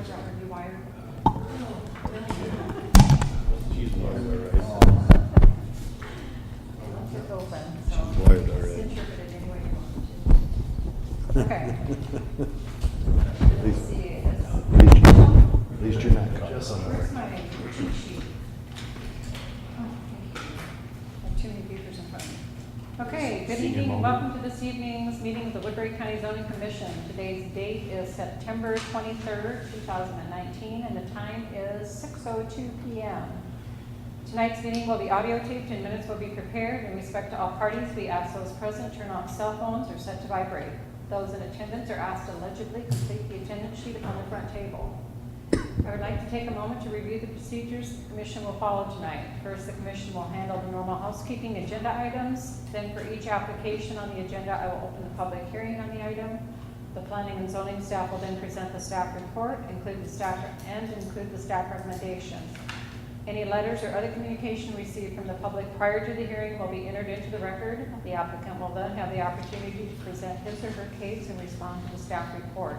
that would be wired. She's wired, right? It's open, so. She's wired already. Just interpret it any way you want to. Okay. At least, Let's see. at least you're not caught Where's somewhere. my cheat sheet? Oh, thank you. I have too many papers in front of me. Okay, good Senior evening. moment. Welcome to this evening's meeting of the Woodbury County Zoning Commission. Today's date is September 23rd, 2019, and the time is 6:02 p.m. Tonight's meeting will be audio taped and minutes will be prepared. In respect to all parties, we ask those present turn off cell phones or set to vibrate. Those in attendance are asked to allegedly complete the attendance sheet upon the front table. I would like to take a moment to review the procedures the commission will follow tonight. First, the commission will handle the normal housekeeping agenda items. Then for each application on the agenda, I will open the public hearing on the item. The planning and zoning staff will then present the staff report, include the staff recommendations. Any letters or other communication received from the public prior to the hearing will be entered into the record. The applicant will then have the opportunity to present his or her case and respond to the staff report.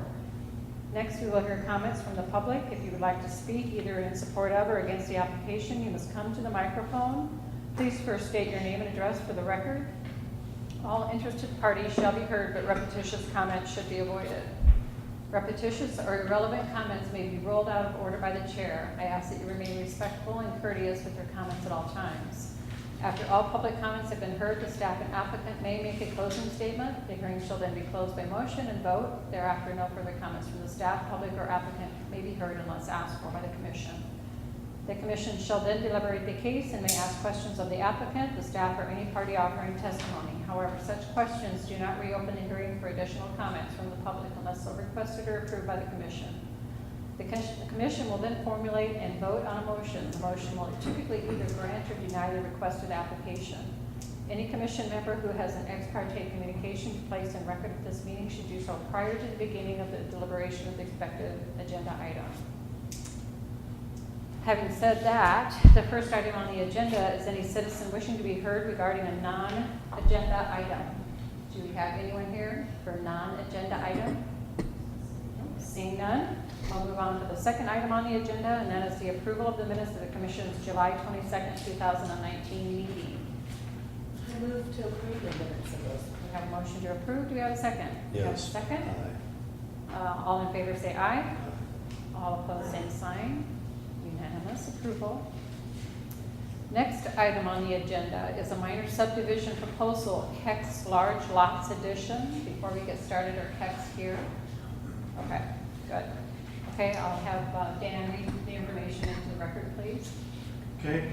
Next, we will hear comments from the public. If you would like to speak either in support of or against the application, you must come to the microphone. Please first state your name and address for the record. All interested parties shall be heard, but repetitious comments should be avoided. Repetitious or irrelevant comments may be rolled out of order by the chair. I ask that you remain respectful and courteous with your comments at all times. After all public comments have been heard, the staff and applicant may make a closing statement. The hearing shall then be closed by motion and vote. Thereafter, no further comments from the staff, public, or applicant may be heard unless asked for by the commission. The commission shall then deliberate the case and may ask questions of the applicant, the staff, or any party offering testimony. However, such questions do not reopen the hearing for additional comments from the public unless so requested or approved by the commission. The commission will then formulate and vote on a motion. The motion will typically either grant or deny the requested application. Any commission member who has an ex parte communication to place in record at this meeting should do so prior to the beginning of the deliberation of the expected agenda item. Having said that, the first item on the agenda is any citizen wishing to be heard regarding a non-agenda item. Do we have anyone here for a non-agenda item? Seeing none, I'll move on to the second item on the agenda, and that is the approval of the minutes of the Commission's July 22nd, 2019 meeting. I move to approve the minutes of those. We have a motion to approve. Do we have a second? We have a Yes. second. Aye. All in favor say aye. All opposed, same sign. Unanimous approval. Next item on the agenda is a minor subdivision proposal, Kex Large Lots Edition. Before we get started, are Kex here? Okay, good. Okay, I'll have Dan read the information into the record, please. Okay,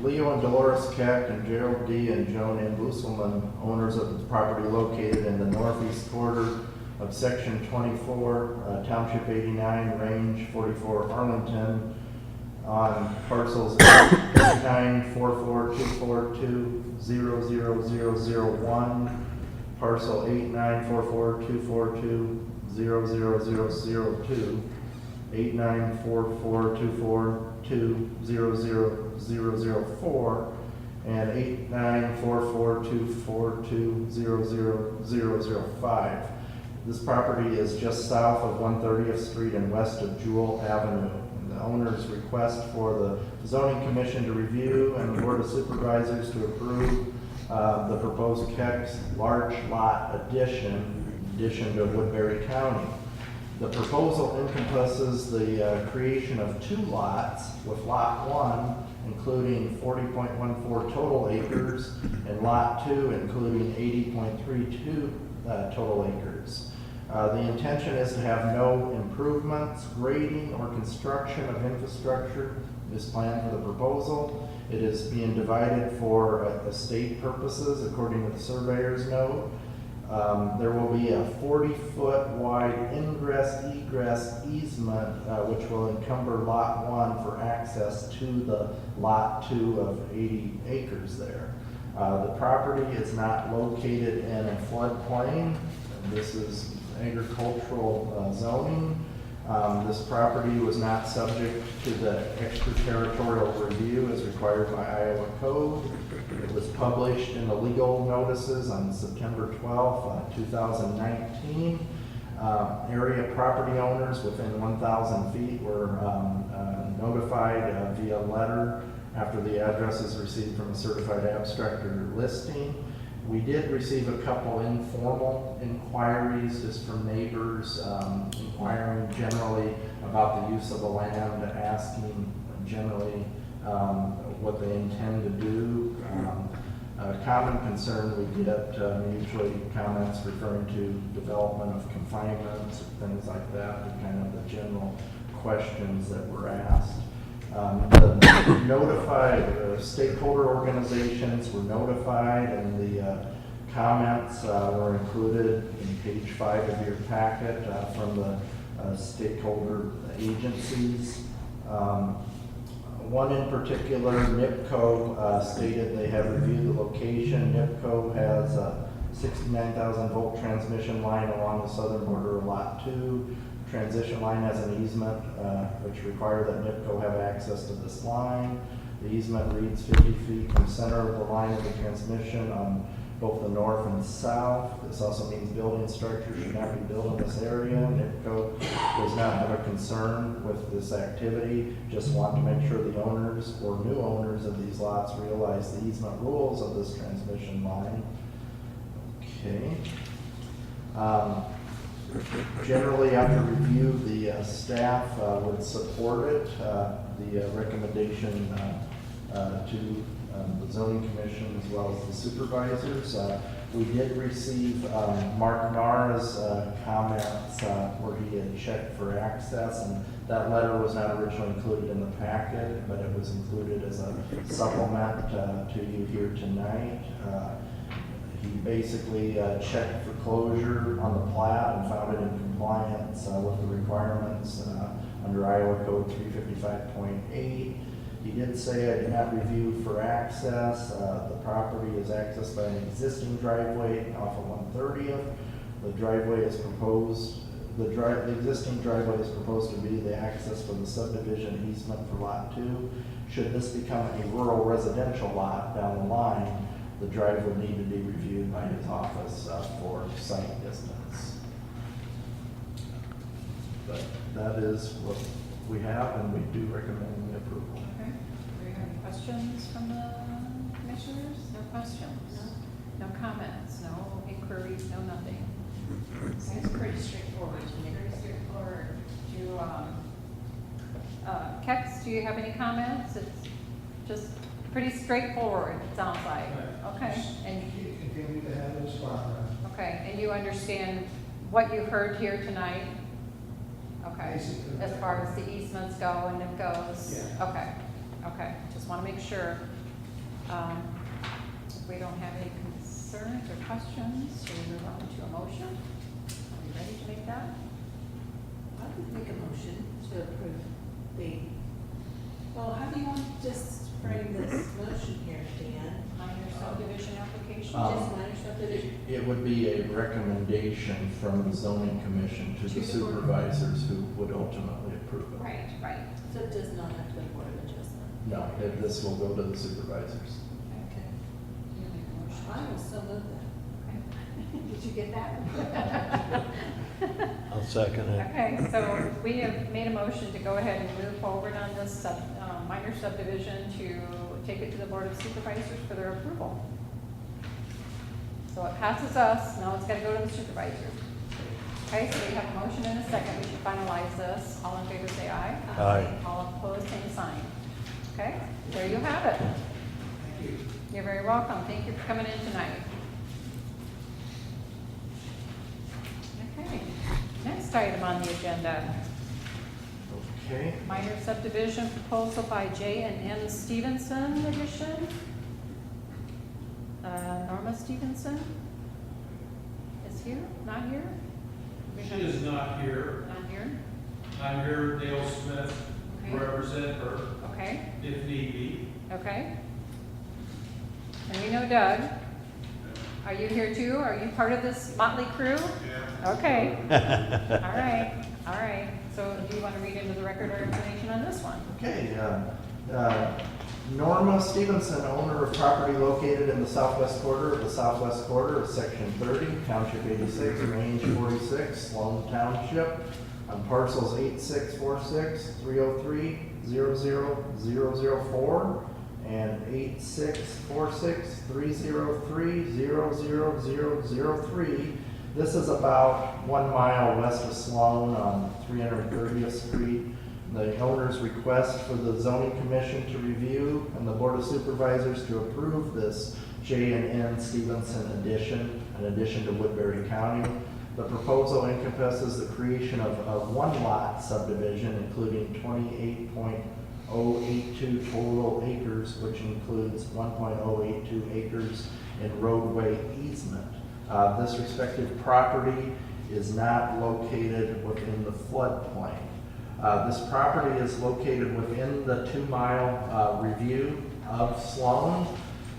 Leo and Dolores Keck and Gerald D. and Joan Ann Busselman, owners of the property located in the northeast quarter of Section 24, Township 89, Range 44, Arlington, on parcels 894424200001, parcel 894424200002, 894424200004, and 894424200005. This property is just south of 130th Street and west of Jewel Avenue. And the owner's request for the zoning commission to review and the board of supervisors to approve the proposed Kex large lot addition to Woodbury County. The proposal encompasses the creation of 2 lots, with lot 1 including 40.14 total acres and lot 2 including 80.32 total acres. The intention is to have no improvements, grading, or construction of infrastructure is planned for the proposal. It is being divided for estate purposes according to the surveyor's note. There will be a 40-foot wide ingress-egress easement which will encumber lot 1 for access to the lot 2 of 80 acres there. The property is not located in a floodplain. This is agricultural zoning. This property was not subject to the extraterritorial review as required by Iowa Code. It was published in the legal notices on September 12th, 2019. Area property owners within 1,000 feet were notified via letter after the address is received from a certified abstractor listing. We did receive a couple informal inquiries just from neighbors inquiring generally about the use of the land, asking generally what they intend to do. A common concern we get usually comments referring to development of confinements, things like that, the kind of the general questions that were asked. The notified stakeholder organizations were notified, and the comments were included in page 5 of your packet from the stakeholder agencies. One in particular, NIPCO, stated they have reviewed the location. NIPCO has a 69,000 volt transmission line along the southern border of Lot 2. Transition line has an easement which require that NIPCO have access to this line. The easement reads 50 feet from center of the line of the transmission on both the north and south. This also means building structures should not be built in this area. NIPCO does not have a concern with this activity, just want to make sure the owners or new owners of these lots realize the easement rules of this transmission line. Okay. Generally, after review, the staff would support it, the recommendation to the zoning commission as well as the supervisors. We did receive Mark Nara's comments where he had checked for access, and that letter was not originally included in the packet, but it was included as a supplement to you here tonight. He basically checked for closure on the plat and found it in compliance with the requirements under Iowa Code 355.8. He did say I did not review for access. The property is accessed by an existing driveway off of 130th. The driveway is proposed. The existing driveway is proposed to be the access for the subdivision easement for Lot 2. Should this become a rural residential lot down the line, the drive would need to be reviewed by his office for site distance. But that is what we have, and we do recommend the approval. Okay. Do we have any questions from the commissioners? No questions? No comments? No inquiries? No nothing? Seems pretty straightforward to me. Very straightforward. Do, Kex, do you have any comments? It's just pretty straightforward, it sounds like. Okay. And Continue to have this fun. okay, and you understand what you heard here tonight? Okay, Basically. as far as the easements go and it goes? Yeah. Okay, okay, just want to make sure. If we don't have any concerns or questions, should we move on to a motion? Are we ready to make that? I would make a motion to approve the, well, how do you want to just frame this motion here, Dan? Minor subdivision application? Just minor subdivision? It would be a recommendation from the zoning commission to the supervisors who would ultimately approve it. Right, right. So it does not have to go to Board of Adjustment? No, this will go to the supervisors. Okay. You make a motion. I will so move that. Okay. Did you get that? I'll second it. Okay, so we have made a motion to go ahead and move forward on this minor subdivision to take it to the Board of Supervisors for their approval. So it passes us, now it's got to go to the supervisors. Okay, so we have a motion and a second, we should finalize this. All in favor say aye. Aye. All opposed, same sign. Okay, there you have it. Thank you. You're very welcome, thank you for coming in tonight. Okay, next item on the agenda. Okay. Minor subdivision proposal by J and N Stevenson edition. Norma Stevenson is here, not here? We She have- is not here. Not here, I'm here, Dale Smith, to Okay. represent her okay, if need be. okay. And we know Doug. Are you here too? Are you part of this motley crew? Yeah. Okay, all right, all right. So do you want to read into the record our information on this one? Okay, Norma Stevenson, owner of property located in the southwest quarter of Section 30, Township 86, Range 46, Sloan Township, on parcels 8646-303-00004 and 8646-303-00003. This is about 1 mile west of Sloan on 330th Street. The owner's request for the zoning commission to review and the board of supervisors to approve this J&N Stevenson addition, in addition to Woodbury County. The proposal encompasses the creation of a one-lot subdivision, including 28.082 total acres, which includes 1.082 acres in roadway easement. This respective property is not located within the floodplain. This property is located within the 2-mile review of Sloan,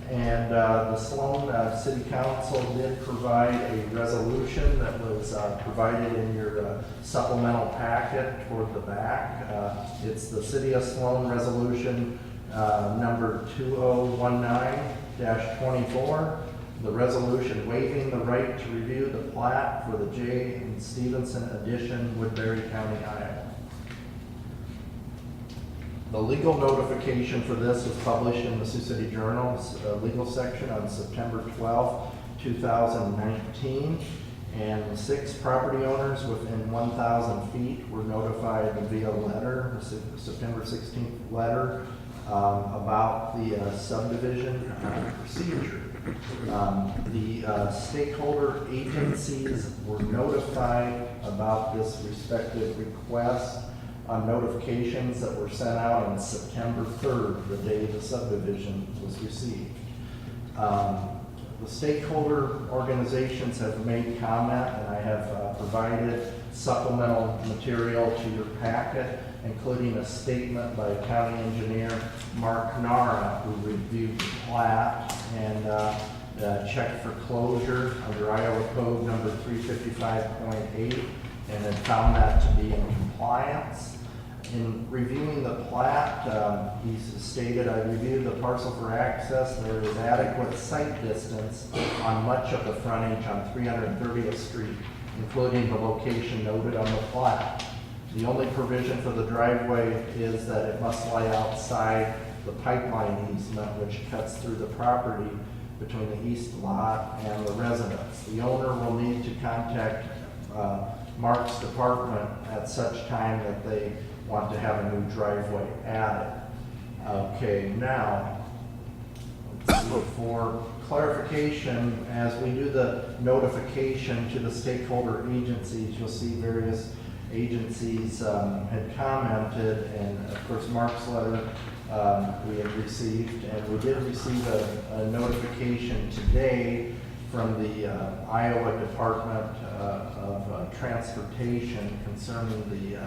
and the Sloan City Council did provide a resolution that was provided in your supplemental packet toward the back. It's the City of Sloan Resolution number 2019-24. The resolution waiving the right to review the plat for the J. and Stevenson addition, Woodbury County, Iowa. The legal notification for this was published in the Sioux City Journal's legal section on September 12, 2019, and 6 property owners within 1,000 feet were notified via letter, the September 16th letter, about the subdivision procedure. The stakeholder agencies were notified about this respective request on notifications that were sent out on September 3rd, the day the subdivision was received. The stakeholder organizations have made comment, and I have provided supplemental material to your packet, including a statement by County Engineer Mark Nara, who reviewed the plat and checked for closure under Iowa Code number 355.8 and had found that to be in compliance. In reviewing the plat, he stated, I reviewed the parcel for access. There is adequate site distance on much of the frontage on 330th Street, including the location noted on the plat. The only provision for the driveway is that it must lie outside the pipeline easement, which cuts through the property between the east lot and the residence. The owner will need to contact Mark's department at such time that they want to have a new driveway added. Okay, now, for clarification, as we do the notification to the stakeholder agencies, you'll see various agencies had commented, and of course Mark's letter we had received, and we did receive a notification today from the Iowa Department of Transportation concerning the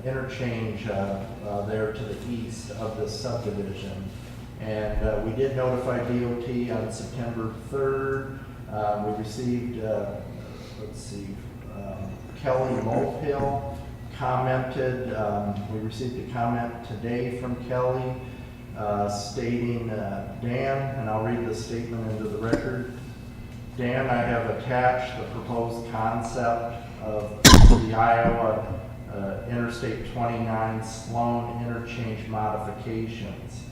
interchange there to the east of this subdivision. And we did notify DOT on September 3rd. We received, Kelly Mopill commented. We received a comment today from Kelly stating, Dan, and I'll read the statement into the record. Dan, I have attached the proposed concept of the Iowa Interstate 29 Sloan interchange modifications.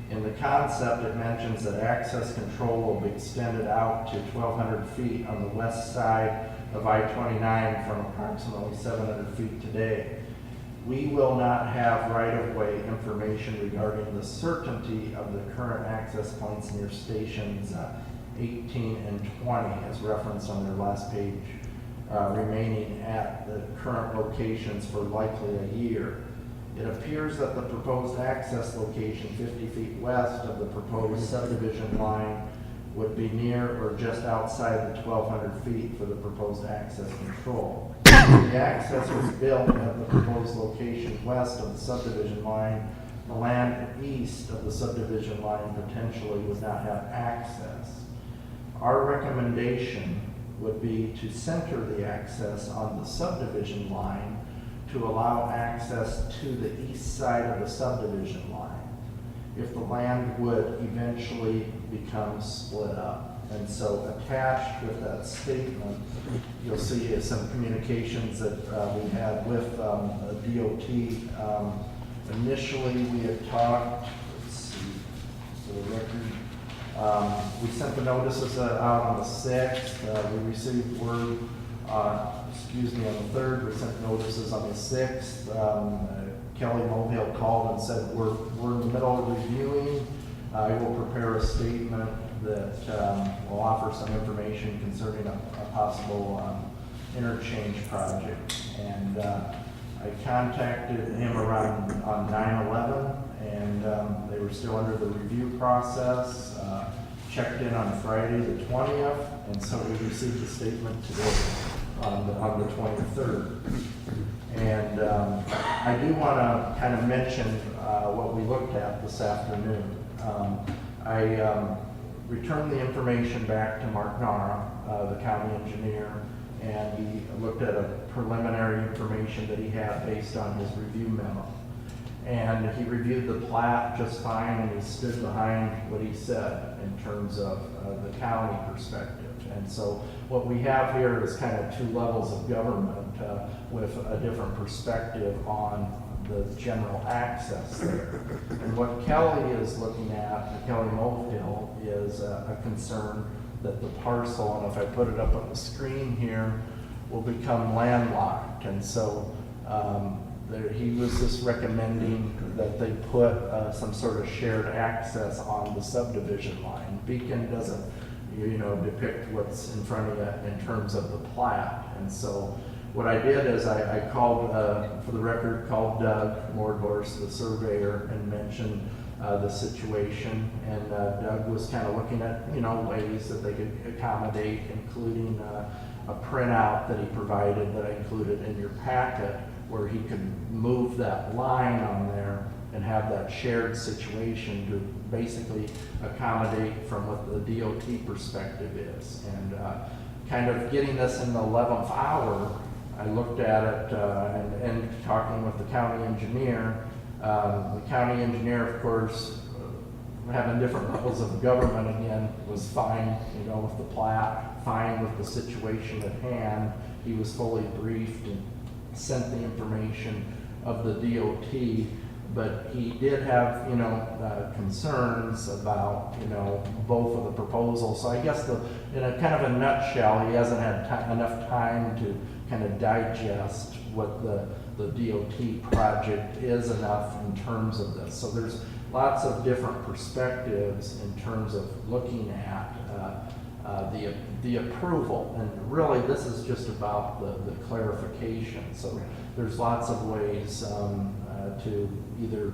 In the concept, it mentions that access control will be extended out to 1,200 feet on the west side of I-29 from approximately 700 feet today. We will not have right-of-way information regarding the certainty of the current access points near stations 18 and 20, as referenced on their last page, remaining at the current locations for likely a year. It appears that the proposed access location 50 feet west of the proposed subdivision line would be near or just outside the 1,200 feet for the proposed access control. If the access was built at the proposed location west of the subdivision line, the land east of the subdivision line potentially would not have access. Our recommendation would be to center the access on the subdivision line to allow access to the east side of the subdivision line. if the land would eventually become split up. And so attached with that statement, you'll see some communications that we had with DOT. Initially, we had talked, let's see, for the record, we sent the notices out on the 6th. We received word, on the 3rd. We sent notices on the 6th. Kelly Mobile called and said, we're in the middle of reviewing. I will prepare a statement that will offer some information concerning a possible interchange project. And I contacted him around on 9/11, and they were still under the review process. Checked in on Friday the 20th, and so we received a statement today on the 23rd. And I do want to kind of mention what we looked at this afternoon. I returned the information back to Mark Nara, the county engineer, and he looked at a preliminary information that he had based on his review memo. And he reviewed the plat just fine, and he stood behind what he said in terms of the county perspective. And so what we have here is kind of two levels of government with a different perspective on the general access there. And what Kelly is looking at, Kelly Mobile, is a concern that the parcel, and if I put it up on the screen here, will become landlocked. And so he was just recommending that they put some sort of shared access on the subdivision line. Beacon doesn't, depict what's in front of it in terms of the plat. And so what I did is I called, for the record, called Doug Mordhorst, the surveyor, and mentioned the situation. And Doug was kind of looking at, ways that they could accommodate, including a printout that he provided that I included in your packet, where he could move that line on there and have that shared situation to basically accommodate from what the DOT perspective is. And kind of getting this in the 11th hour, I looked at it and talking with the county engineer. The county engineer, of course, having different levels of government again, was fine, with the plat, fine with the situation at hand. He was fully briefed and sent the information of the DOT, but he did have, concerns about, both of the proposals. So I guess in a kind of a nutshell, he hasn't had enough time to kind of digest what the DOT project is enough in terms of this. So there's lots of different perspectives in terms of looking at the approval, and really this is just about the clarification. So there's lots of ways to either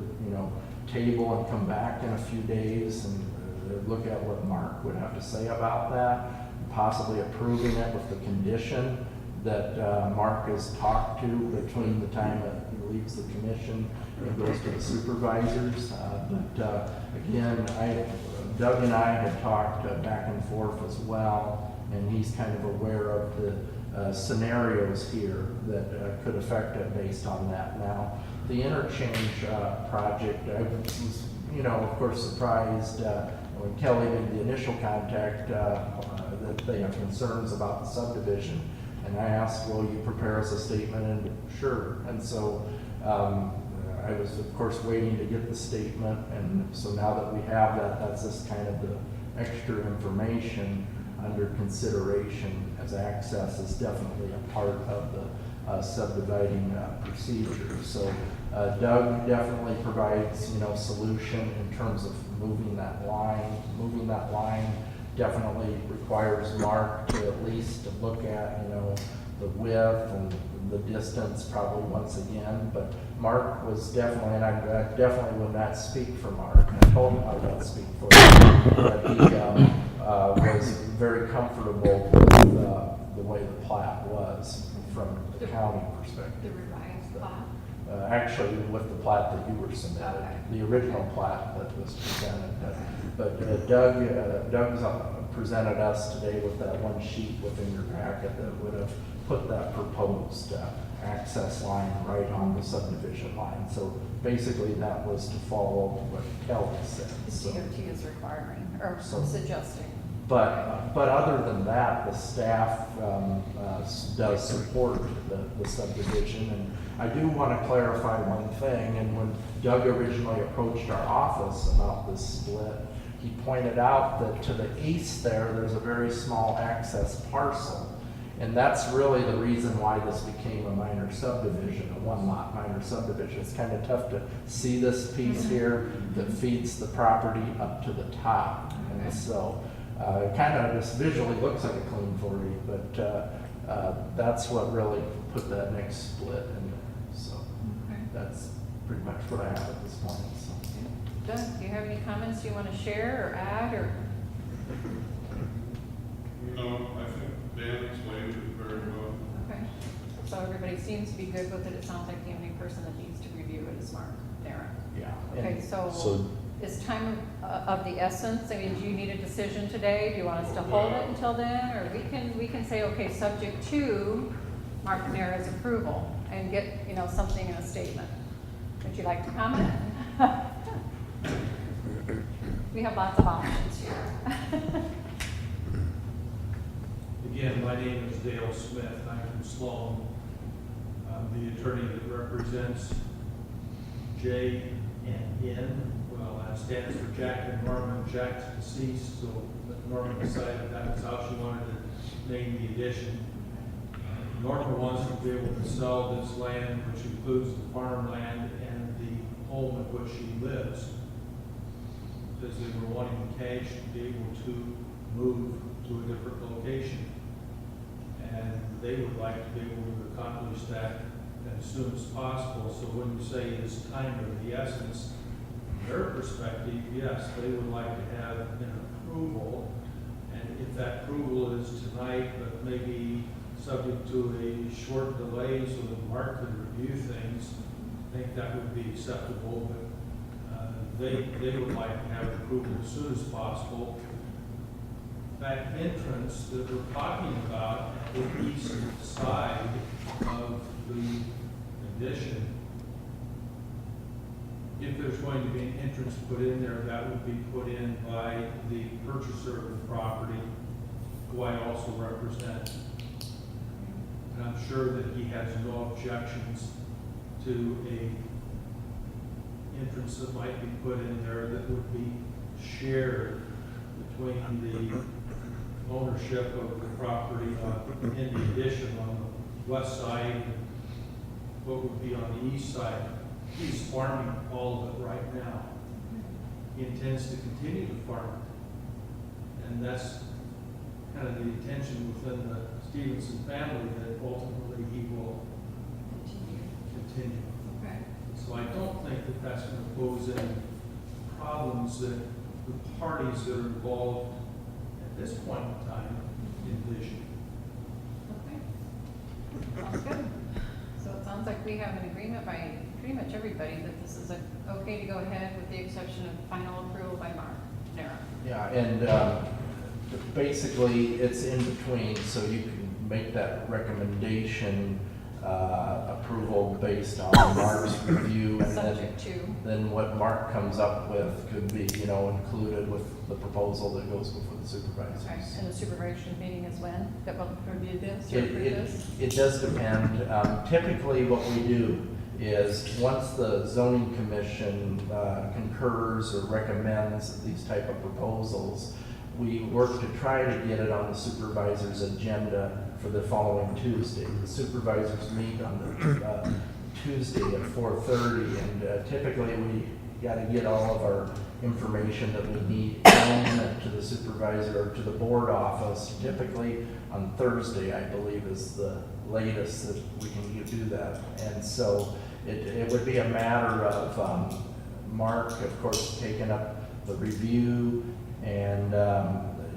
table and come back in a few days and look at what Mark would have to say about that, possibly approving it with the condition that Mark has talked to between the time that he leaves the commission and goes to the supervisors. But again, Doug and I had talked back and forth as well, and he's kind of aware of the scenarios here that could affect it based on that. Now, the interchange project, I was, of course, surprised when Kelly made the initial contact that they have concerns about the subdivision. And I asked, will you prepare us a statement? And sure. And so I was, of course, waiting to get the statement. And so now that we have that, that's just kind of the extra information under consideration, as access is definitely a part of the subdividing procedure. So Doug definitely provides, solution in terms of moving that line. Moving that line definitely requires Mark to at least look at, the width and the distance probably once again. But Mark was definitely, and I definitely would not speak for Mark. I told him I would not speak for him, but he was very comfortable with the way the plat was from the county perspective. The revised plat? Actually, with the plat that you were submitted, Okay. the original plat that was presented. But Doug's presented us today with that one sheet within your packet that would have put that proposed access line right on the subdivision line. So basically, that was to follow what Kelly said. The So- DOT is requiring, or So- suggesting. But other than that, the staff does support the subdivision. And I do want to clarify one thing, and when Doug originally approached our office about this split, he pointed out that to the east there's a very small access parcel. And that's really the reason why this became a minor subdivision, a one-lot minor subdivision. It's kind of tough to see this piece here that feeds the property up to the top. And Okay. so it kind of just visually looks like a clean 40, but that's what really put that next split in there. So Okay. that's pretty much what I have at this point. So. Doug, do you have any comments you want to share or add, or? No, I think Dan explained it very well. Okay, so everybody seems to be good with it. It sounds like the only person that needs to review it is Mark Darren. Yeah. Okay, And so is time of the essence? I mean, do you need a decision today? Do you want us to hold it until then? Or we can say, okay, subject to Mark Panera's approval and get, something in a statement. Would you like to comment? We have lots of options here. Again, my name is Dale Smith. I'm from Sloan. I'm the attorney that represents J&N. Well, that stands for Jack and Norman. Jack's deceased, so Norman decided that was how she wanted to name the addition. Norma wants to be able to sell this land, which includes the farmland and the home in which she lives, because they were wanting the cash to be able to move to a different location. And they would like to be able to accomplish that as soon as possible. So when you say it's time of the essence, from their perspective, yes, they would like to have an approval. And if that approval is tonight, but maybe subject to a short delay so that Mark can review things, I think that would be acceptable. But they would like to have approval as soon as possible. That entrance that we're talking about at the east side of the addition, if there's going to be an entrance put in there, that would be put in by the purchaser of the property, who I also represent. And I'm sure that he has no objections to a entrance that might be put in there that would be shared between the ownership of the property in the addition on the west side, and what would be on the east side. He's farming all of it right now. He intends to continue to farm it. And that's kind of the intention within the Stevenson family, that ultimately he will continue. Okay. So I don't think that that's going to pose any problems that the parties that are involved at this point in time envision. Okay. Sounds good. So it sounds like we have an agreement by pretty much everybody that this is okay to go ahead, with the exception of final approval by Mark Nera. Yeah, and basically, it's in between, so you can make that recommendation, approval based on Mark's review, and Subject to. then what Mark comes up with could be, included with the proposal that goes before the supervisors. Okay, and the supervision meeting is when, that will review this, or It, approve it, this? it does depend. Typically, what we do is, once the zoning commission concurs or recommends these type of proposals, we work to try to get it on the supervisor's agenda for the following Tuesday. The supervisors meet on the Tuesday at 4:30, and typically we got to get all of our information that we need in to the supervisor or to the board office. Typically on Thursday, I believe, is the latest that we can do that. And so it would be a matter of Mark, of course, taking up the review, and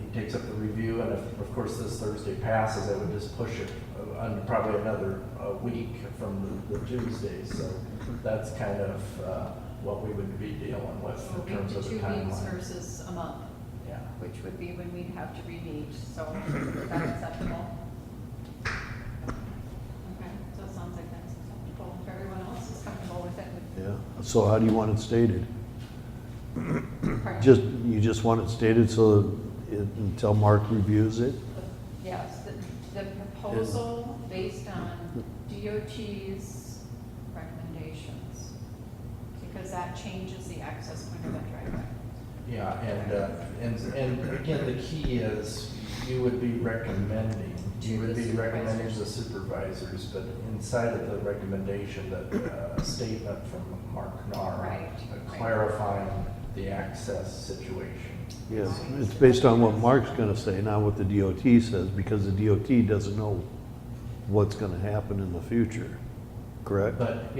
he takes up the review, and if, of course, this Thursday passes, it would just push it under probably another week from the Tuesday. So that's kind of what we would be dealing with So a in week terms to of the 2 weeks timeline. versus a month, Yeah. which would be when we'd have to re-meet, so is that acceptable? So how do you want it stated? Pardon? You just want it stated so until Mark reviews it? Yes, the proposal based on DOT's recommendations, because that changes the access point of that driveway. Yeah, and again, the key is you would be recommending, you would be recommending the supervisors, but inside of the recommendation, that a statement from Mark Knarr Right. clarifying the access situation. Yes, it's based on what Mark's gonna say, not what the DOT says, because the DOT doesn't know what's gonna happen in the future, correct? But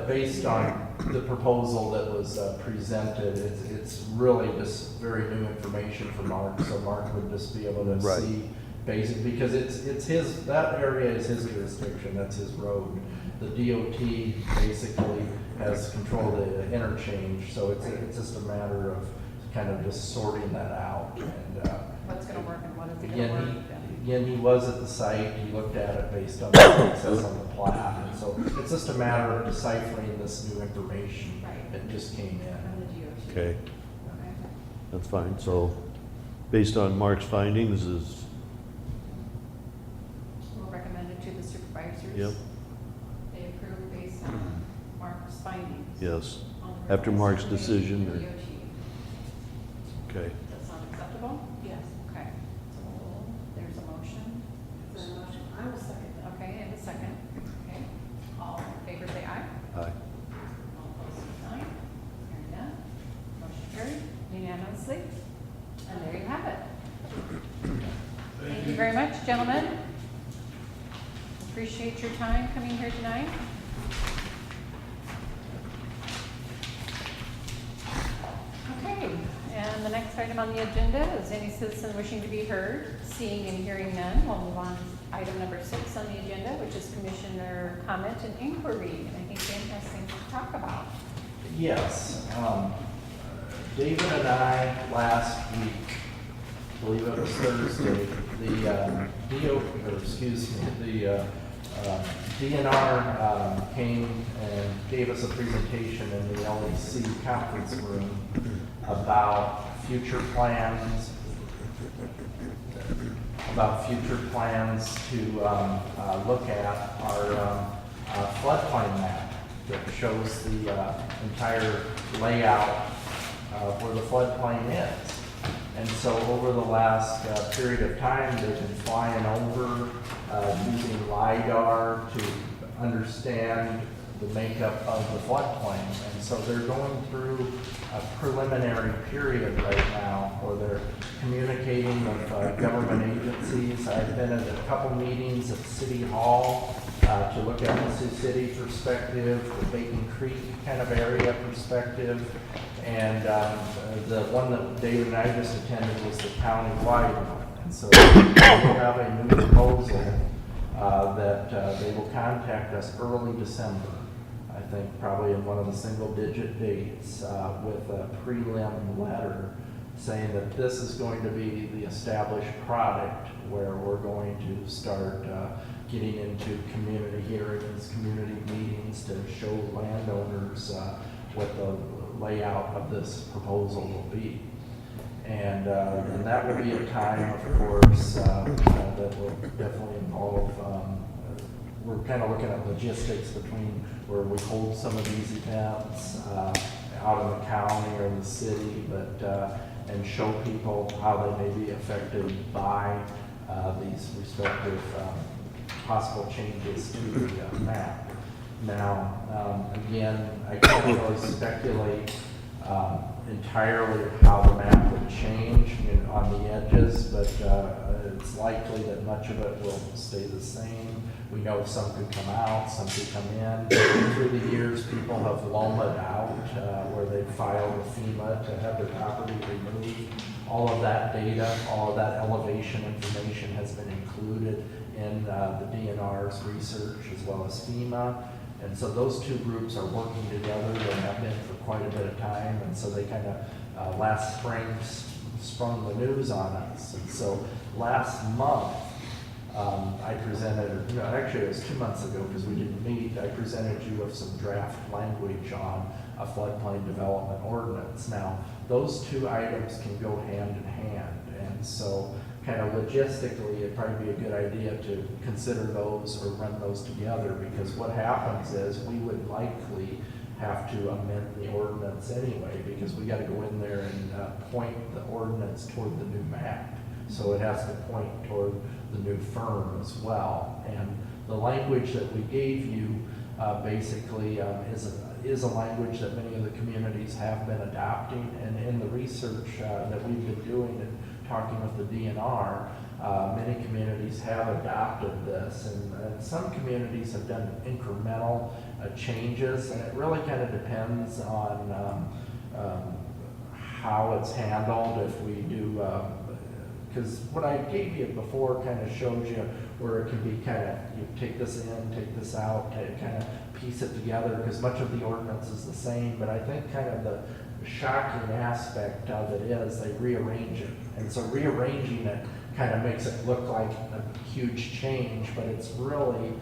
based on the proposal that was presented, it's really just very new information for Mark, so Mark would just be able to Right. see basic, because it's his, that area is his jurisdiction, that's his road. The DOT basically has control of the interchange, so it's just a matter of kind of just sorting that out. And What's gonna work and what isn't gonna work. again, he was at the site, he looked at it based on what it says on the plat, and so it's just a matter of deciphering this new information Right. that just came in. From the DOT. Okay, Okay. that's fine. So, based on Mark's findings is, We'll recommend it to the supervisors. Yep. They approve based on Mark's findings. yes, on the after Mark's recommendation decision, of the or, DOT. okay. Does that sound acceptable? Yes. Okay, so there's a motion. Is there a motion? I will second that. Okay, and a second. Okay, all in favor say aye. Aye. All opposed say aye. Hearing none, motion carried unanimously. And there you have it. Thank you very much, gentlemen. Appreciate your time coming here tonight. Okay, and the next item on the agenda is any citizen wishing to be heard. Seeing and hearing none, we'll move on to item number 6 on the agenda, which is commissioner comment and inquiry. And I think Dan has things to talk about. Yes, David and I, last week, I believe it was Thursday, the DNR came and gave us a presentation in the LEC conference room about future plans to look at our floodplain map that shows the entire layout of where the floodplain is. And so over the last period of time, they've been flying over using LiDAR to understand the makeup of the floodplain. And so they're going through a preliminary period right now where they're communicating with government agencies. I've been at a couple meetings at City Hall to look at the Sioux City perspective, the Bacon Creek kind of area perspective. And the one that David and I just attended was the county-wide one. And so they will have a new proposal that they will contact us early December. I think probably in one of the single-digit dates with a prelim letter saying that this is going to be the established product where we're going to start getting into community hearings, community meetings to show landowners what the layout of this proposal will be. And that will be a time, of course, that will definitely involve, we're kind of looking at logistics between where we hold some of these events out in the county or in the city, but and show people how they may be affected by these respective possible changes to the map. Now, again, I can't really speculate entirely how the map would change on the edges, but it's likely that much of it will stay the same. We know some could come out, some could come in. Through the years, people have loaned it out where they filed with FEMA to have their property removed. All of that data, all of that elevation information has been included in the DNR's research as well as FEMA. And so those two groups are working together. They have been for quite a bit of time. And so they kind of last spring sprung the news on us. And so last month, I presented, no, actually it was 2 months ago because we didn't meet, I presented you with some draft language on a floodplain development ordinance. Now, those two items can go hand in hand, and so kind of logistically, it'd probably be a good idea to consider those or run those together, because what happens is we would likely have to amend the ordinance anyway, because we gotta go in there and point the ordinance toward the new map. So it has to point toward the new firm as well. And the language that we gave you basically is a language that many of the communities have been adopting. And in the research that we've been doing and talking with the DNR, many communities have adopted this. And some communities have done incremental changes, and it really kind of depends on how it's handled. If we do, because what I gave you before kind of shows you where it can be kind of, you take this in, take this out, kind of piece it together, because much of the ordinance is the same, but I think kind of the shocking aspect of it is they rearrange it. And so rearranging it kind of makes it look like a huge change, but it's really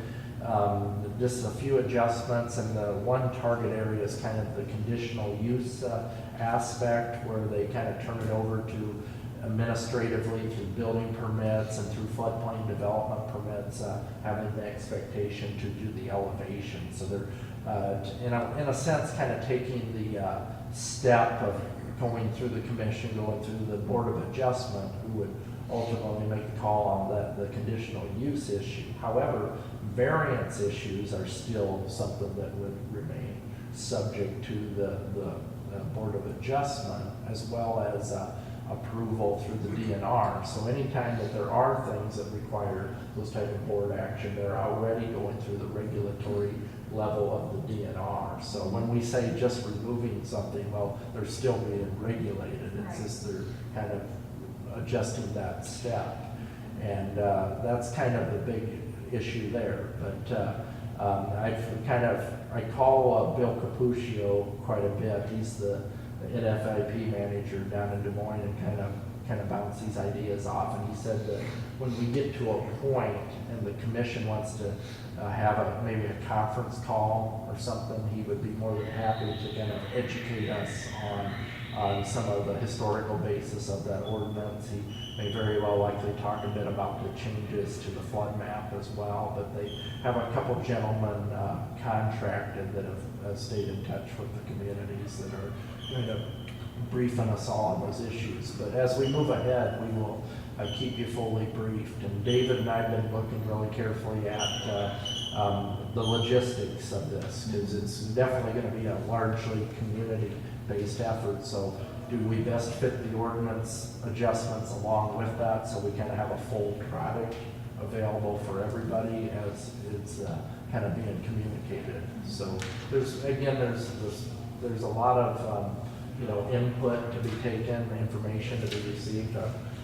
just a few adjustments, and the one target area is kind of the conditional use aspect, where they kind of turn it over to administratively through building permits and through floodplain development permits, having the expectation to do the elevation. So they're, in a sense, kind of taking the step of going through the commission, going through the Board of Adjustment, who would ultimately make the call on the conditional use issue. However, variance issues are still something that would remain subject to the Board of Adjustment, as well as approval through the DNR. So anytime that there are things that require those type of board action, they're already going through the regulatory level of the DNR. So when we say just removing something, well, they're still being regulated. It's just they're kind of adjusting that step. And that's kind of the big issue there. But I call Bill Cappuccio quite a bit. He's the NFIP manager down in Des Moines, and kind of bounce these ideas off. And he said that when we get to a point and the commission wants to have maybe a conference call or something, he would be more than happy to kind of educate us on some of the historical basis of that ordinance. He may very well likely talk a bit about the changes to the flood map as well, but they have a couple gentlemen contracted that have stayed in touch with the communities that are going to briefing us all on those issues. But as we move ahead, we will keep you fully briefed. And David and I have been looking really carefully at the logistics of this, because it's definitely going to be a largely community-based effort. So do we best fit the ordinance adjustments along with that, so we kind of have a full product available for everybody as it's kind of being communicated. So there's a lot of input to be taken, information to be received,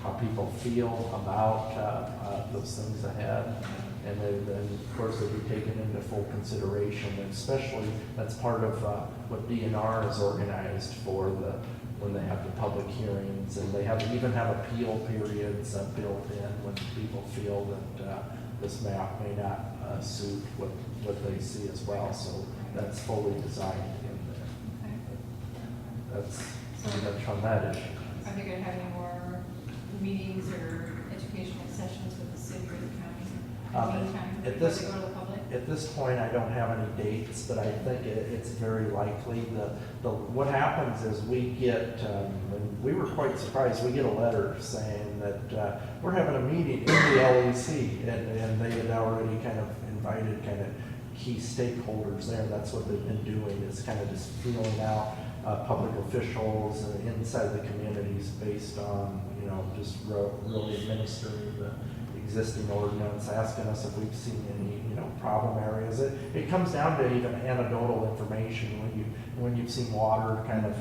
how people feel about those things ahead. And then of course, they'll be taken into full consideration, and especially that's part of what DNR is organized for when they have the public hearings, and they even have appeal periods built in when people feel that this map may not suit what they see as well. So that's fully designed in there. That's pretty much on that issue. Are they going to have any more meetings or educational sessions with the city or the county? Anytime At before this- they go to the public? At this point, I don't have any dates, but I think it's very likely. What happens is we get, and we were quite surprised, we get a letter saying that we're having a meeting in the LEC, and they had already kind of invited kind of key stakeholders there. That's what they've been doing, is kind of just feeling out public officials inside the communities based on, just really administering the existing ordinance, asking us if we've seen any, problem areas. It comes down to even anecdotal information. When you've seen water kind of,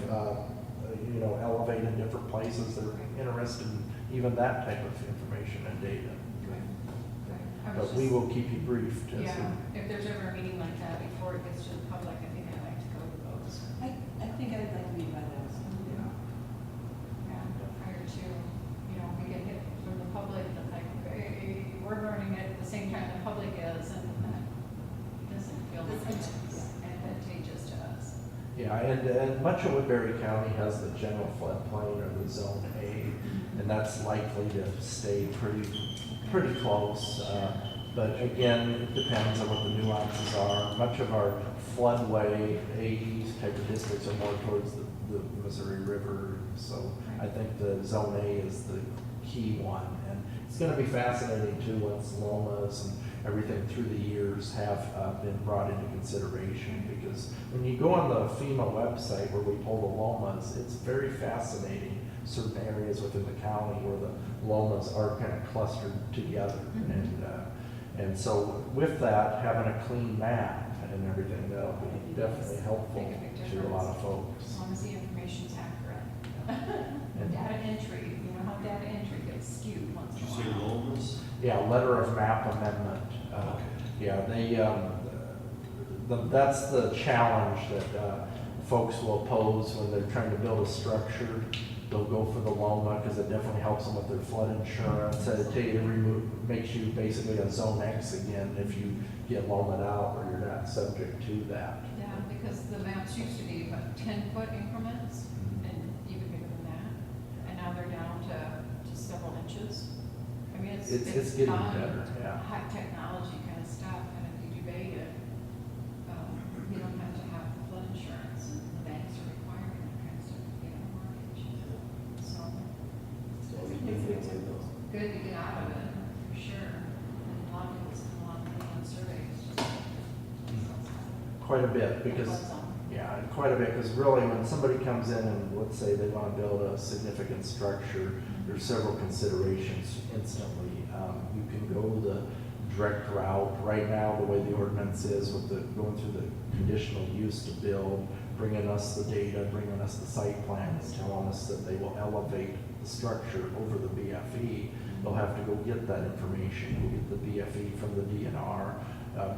elevate in different places, they're interested in even that type of information and data. But we will keep you briefed. As Yeah, if there's ever a meeting like that before it gets to the public, I think I'd like to go to those. I think I'd like to be by those. Yeah, prior to, we get hit from the public, that's like, hey, we're learning it, advantageous to us. Yeah, and much of Woodbury County has the general floodplain or the Zone A, and that's likely to stay pretty close. But again, it depends on what the nuances are. Much of our floodway, AEs type of districts are more towards the Missouri River. So I think the Zone A is the key one. And it's gonna be fascinating too once Lomas and everything through the years have been brought into consideration. Because when you go on the FEMA website where we pull the Lomas, it's very fascinating, certain areas within the county where the Lomas are kind of clustered together. And so with that, having a clean map and everything, that'll be definitely helpful Make a big to a lot of difference. folks. As long as the information's accurate. And- Data entry, you know how data entry gets skewed once in Did a you say while. Lomas? Yeah, letter of map amendment. Okay. Yeah, that's the challenge that folks will pose when they're trying to build a structure. They'll go for the Loma because it definitely helps them with their flood insurance. Makes you basically a Zone X again if you get Loma'd out or you're not subject to that. Yeah, because the maps used to be about 10-foot increments and even bigger than that. And now they're down to several inches. I mean, It's getting fun, better, yeah. high technology kind of stuff, and if you debate it, you don't have to have the flood insurance, and the banks are requiring that kind of stuff to get a mortgage. So, it's good to get out of it, for sure. And a lot of people spend a lot of money on surveys. Quite a bit because, yeah, quite a bit because really when somebody comes in and let's say they want to build a significant structure, there's several considerations instantly. You can go the direct route. Right now, the way the ordinance is with the going through the conditional use to build, bringing us the data, bringing us the site plans, telling us that they will elevate the structure over the BFE. They'll have to go get that information, go get the BFE from the DNR,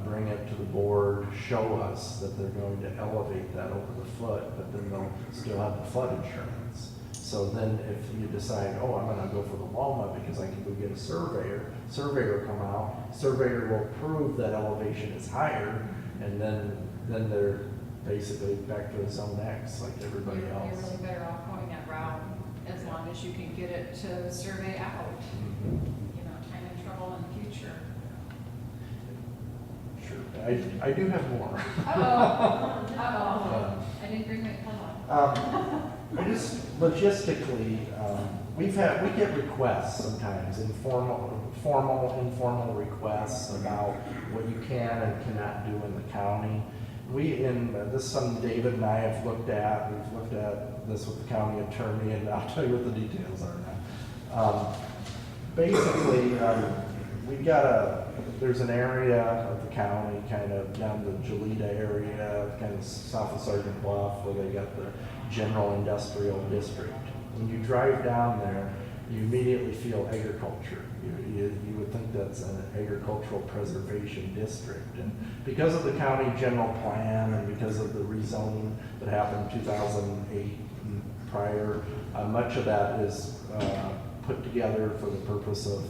bring it to the board, show us that they're going to elevate that over the foot, but then they'll still have the flood insurance. So then if you decide, oh, I'm gonna go for the Loma because I can go get a surveyor will come out, surveyor will prove that elevation is higher, and then they're basically back to a Zone X like everybody You're else. really better off going that route as long as you can get it to survey out, Mhm. you know, time and trouble in the future. Sure, I do have more. Uh-oh, I didn't bring my pillow. I just logistically, we get requests sometimes, informal requests about what you can and cannot do in the county. This is something David and I have looked at. We've looked at this with the county attorney, and I'll tell you what the details are now. Basically, there's an area of the county, kind of down the Gelida area, kind of south of Sergeant Bluff, where they got the general industrial district. When you drive down there, you immediately feel agriculture. You would think that's an agricultural preservation district. And because of the county general plan and because of the rezoning that happened in 2008 and prior, much of that is put together for the purpose of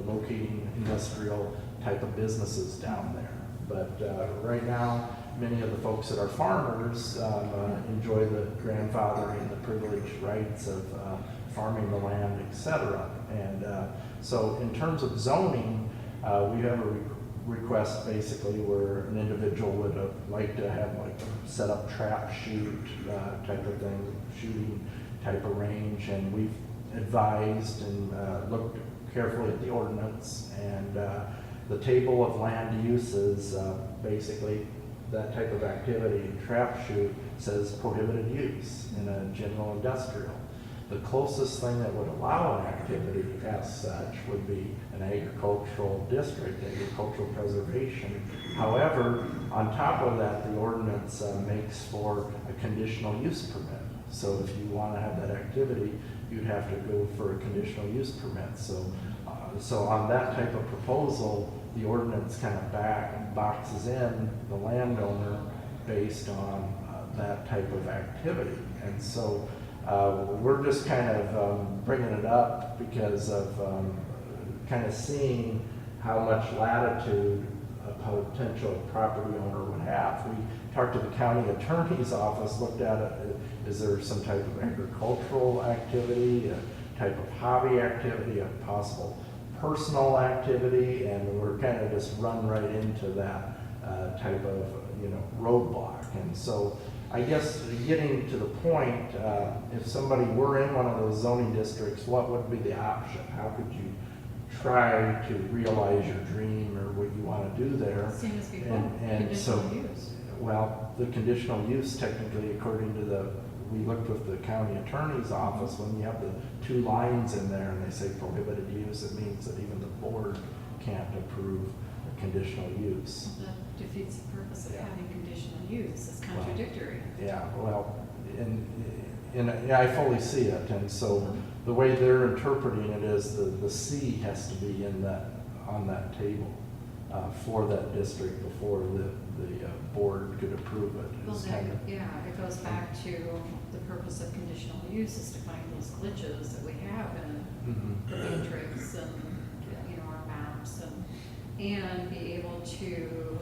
locating industrial type of businesses down there. But right now, many of the folks that are farmers enjoy the grandfathering and the privileged rights of farming the land, et cetera. And so in terms of zoning, we have a request basically where an individual would like to have like a set up trap shoot type of thing, shooting type of range. And we've advised and looked carefully at the ordinance, and the table of land uses, basically that type of activity, trap shoot, says prohibited use in a general industrial. The closest thing that would allow an activity as such would be an agricultural district, agricultural preservation. However, on top of that, the ordinance makes for a conditional use permit. So if you want to have that activity, you'd have to go for a conditional use permit. So on that type of proposal, the ordinance kind of boxes in the landowner based on that type of activity. And so we're just kind of bringing it up because of kind of seeing how much latitude a potential property owner would have. talked to the county attorney's office, looked at it, is there some type of agricultural activity, a type of hobby activity, a possible personal activity, and we're kind of just run right into that type of, roadblock. And so I guess getting to the point, if somebody were in one of those zoning districts, what would be the option? How could you try to realize your dream or what you want to do there? Same as before, And so, conditional use. well, the conditional use technically, according to we looked with the county attorney's office, when you have the two lines in there and they say prohibited use, it means that even the board can't approve a conditional use. That defeats the purpose of Yeah. having conditional use, it's contradictory. Yeah, well, and I fully see it, and so the way they're interpreting it is the C has to be on that table for that district before the board could approve it. Well, It's then, kind of- yeah, it goes back to the purpose of conditional use is to find those glitches that we have in Mhm. the matrix and, our maps and be able to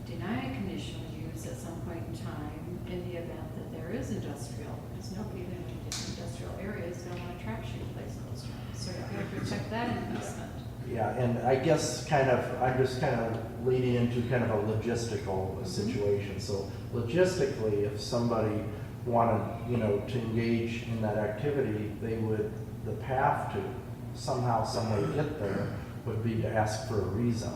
deny conditional use at some point in time in the event that there is industrial, because nobody living in industrial areas is gonna want a trash chute place close to them. So you have to protect that investment. Yeah, and I guess I'm just kind of leading into kind of a logistical situation. So logistically, if somebody wanted, to engage in that activity, the path to somehow, some way get there would be to ask for a rezone.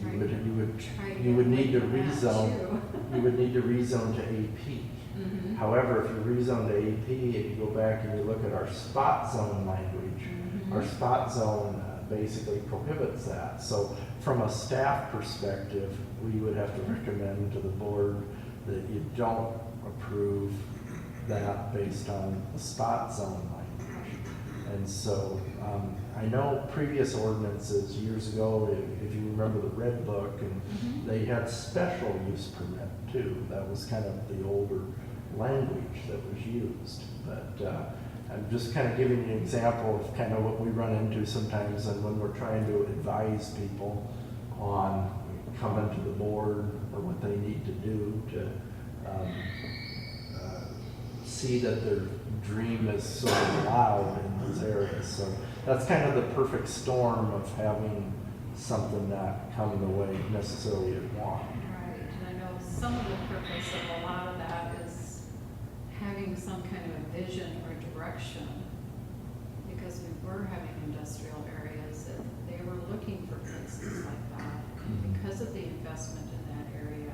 Right. Try to You would get need to away from that, rezone, too. you would need to rezone to AP. Mhm. However, if you rezone to AP, if you go back and you look at our spot zone language, Mhm. our spot zone basically prohibits that. So from a staff perspective, we would have to recommend to the board that you don't approve that based on the spot zone language. And so I know previous ordinances years ago, if you remember the Red Book, and Mhm. they had special use permit too. That was kind of the older language that was used. But I'm just kind of giving you an example of kind of what we run into sometimes and when we're trying to advise people on coming to the board or what they need to do to see that their dream is sort of loud in those areas. So that's kind of the perfect storm of having something not come the way necessarily you'd want. Right, and I know some of the purpose of a lot of that is having some kind of a vision or direction. Because we were having industrial areas that they were looking for places like that. And because of the investment in that area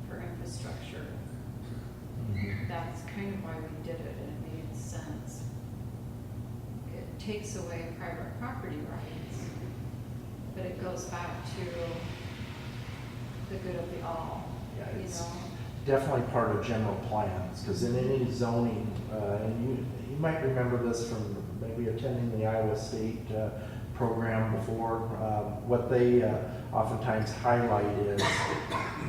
for infrastructure, that's kind of why we did it, and it made sense. It takes away private property rights, but it goes back to the good of the all, Yeah, you it's know? definitely part of general plans, because in any zoning, and you might remember this from maybe attending the Iowa State program before, what they oftentimes highlight is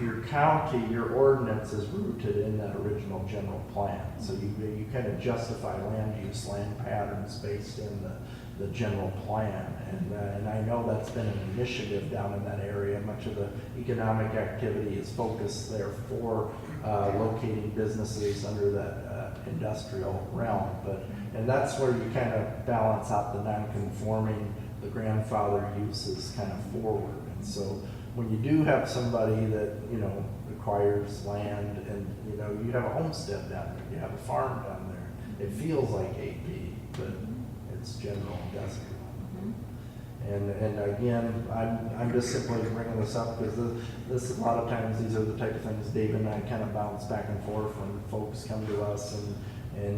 your county, your ordinance is rooted in that original general plan. So you kind of justify land use, land patterns based in the general plan. And I know that's been an initiative down in that area. Much of the economic activity is focused there for locating businesses under that industrial realm. And that's where you kind of balance out the non-conforming, the grandfather uses kind of forward. And so when you do have somebody that, acquires land and, you have a homestead down there, you have a farm down there, it feels like AP, but it's general industrial. Mhm. And again, I'm just simply bringing this up because this, a lot of times, these are the type of things Dave and I kind of bounce back and forth when folks come to us and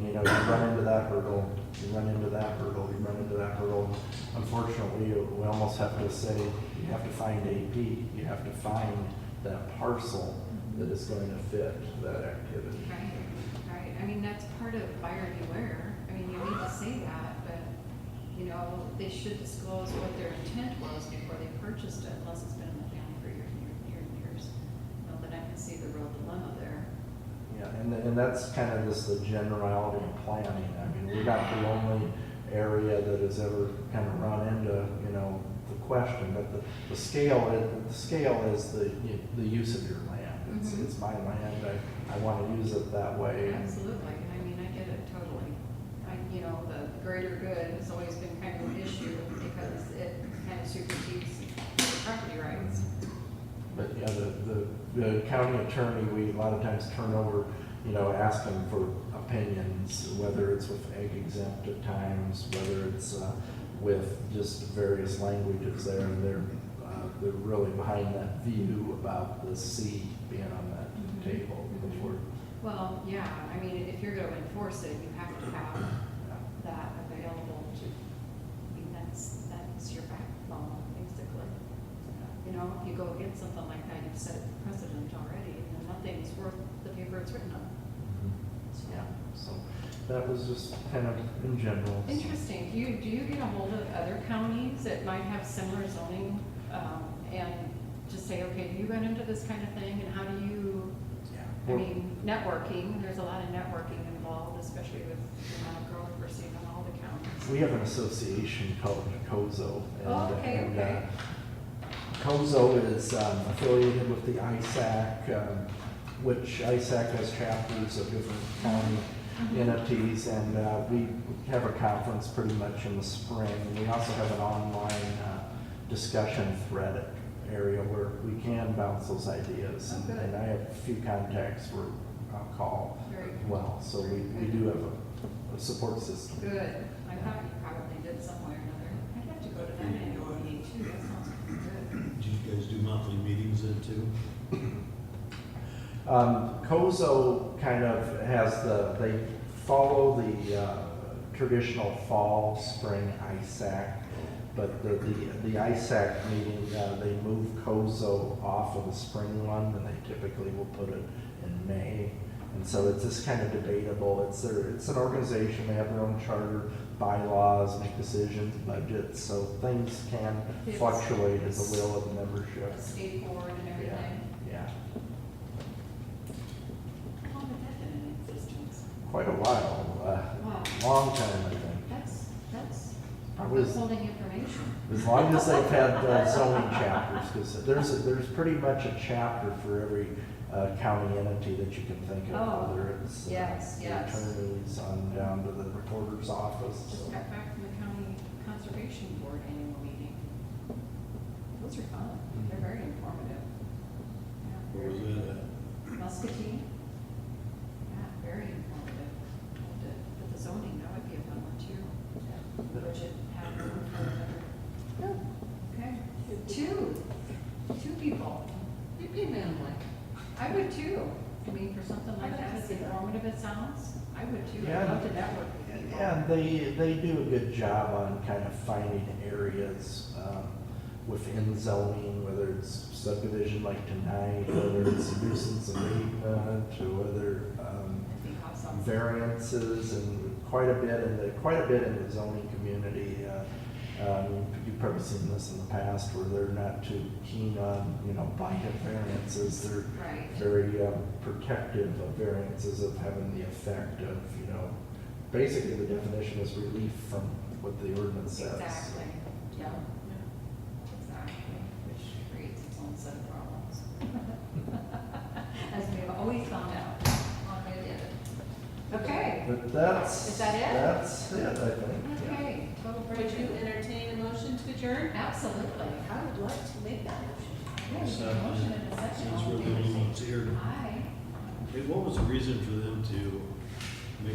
you run into that hurdle, you run into that hurdle, you run into that hurdle. Unfortunately, we almost have to say, you have to find AP, you have to find that parcel that is going to fit that activity. Right. I mean, that's part of buyer beware. I mean, you need to say that, but, they should disclose what their intent was before they purchased it, unless it's been in the family for years and years and years. Then I can see the real dilemma there. Yeah, and that's kind of just the generality of planning. I mean, we're not the only area that has ever kind of run into, the question, but the scale is the use of your land. Mhm. It's my land, I want to use it that way. Absolutely, and I mean, I get it totally. The greater good has always been kind of an issue because it kind of supersedes property rights. But yeah, the county attorney, we a lot of times turn over, ask them for opinions, whether it's with egg exempt at times, whether it's with just various languages there, and they're really behind that view about the C being on that Mhm. table before. Well, yeah, I mean, if you're gonna enforce it, you have to have that available to, that's your backbone, basically. If you go against something like that, you've set precedent already, and then nothing's worth the paper it's written on. So, Yeah, so that was just kind of in general. so. Interesting. Do you get a hold of other counties that might have similar zoning, and just say, okay, do you run into this kind of thing, and how do you, I Well, mean, networking, there's a lot of networking involved, especially with the amount of growth we're seeing in all the counties. we have an association called COZO. Oh, okay. COZO is affiliated with the ISAC, which ISAC has chapters of different county entities, and we have a conference pretty much in the spring. We also have an online discussion thread area where we can bounce those ideas. Oh, good. And I have a few contacts where I'll call Very as well, so we do have a support system. Good. I thought you probably did some way or another. I'd have to go to that annual meeting too. That sounds good. Do you guys do monthly meetings then too? COZO kind of has they follow the traditional fall, spring ISAC, but the ISAC meeting, they move COZO off of the spring one, and they typically will put it in May. And so it's just kind of debatable. It's an organization, they have their own charter, bylaws, make decisions, budgets, so things can It's- fluctuate at the will of the membership. A state board and Yeah, everything. yeah. How long has that been in existence? Quite a while, Wow. long time, I think. That's I was- withholding information. As long as they've had zoning chapters, because there's pretty much a chapter for every county entity that you can think Oh, of, whether it's yes, the yes. attorneys on down to the recorder's office. Just so. got back from the county conservation board annual meeting. Those are fun. They're very informative. Yeah, Where was very- that at? Muscatine. Yeah, very informative. But the zoning, that would be a fun one too. Budget pattern for another. Okay. Two people. You'd be manly. I would too. I mean, for something like I'd like that, to as see that. informative it sounds, I would too. Yeah. I'd love to network with people. Yeah, they do a good job on kind of finding areas within zoning, whether it's subdivision like tonight, whether it's nuisance abatement, or whether I think awesome. variances, and quite a bit in the zoning community. You've probably seen this in the past where they're not too keen on, blanket variances. They're Right. very protective of variances of having the effect of, basically the definition is relief from what the ordinance says. Exactly, yeah. Exactly, which creates its own set of problems. As we have always found out on the agenda. Okay, But that's. Is that it? That's it, I think. okay. Total Would Bridget. you entertain a motion to adjourn? Absolutely. I would like to make that motion. Yeah, we have a motion and a second. Since All we're in the favor, only say ones here. Aye. Hey, what was the reason for them to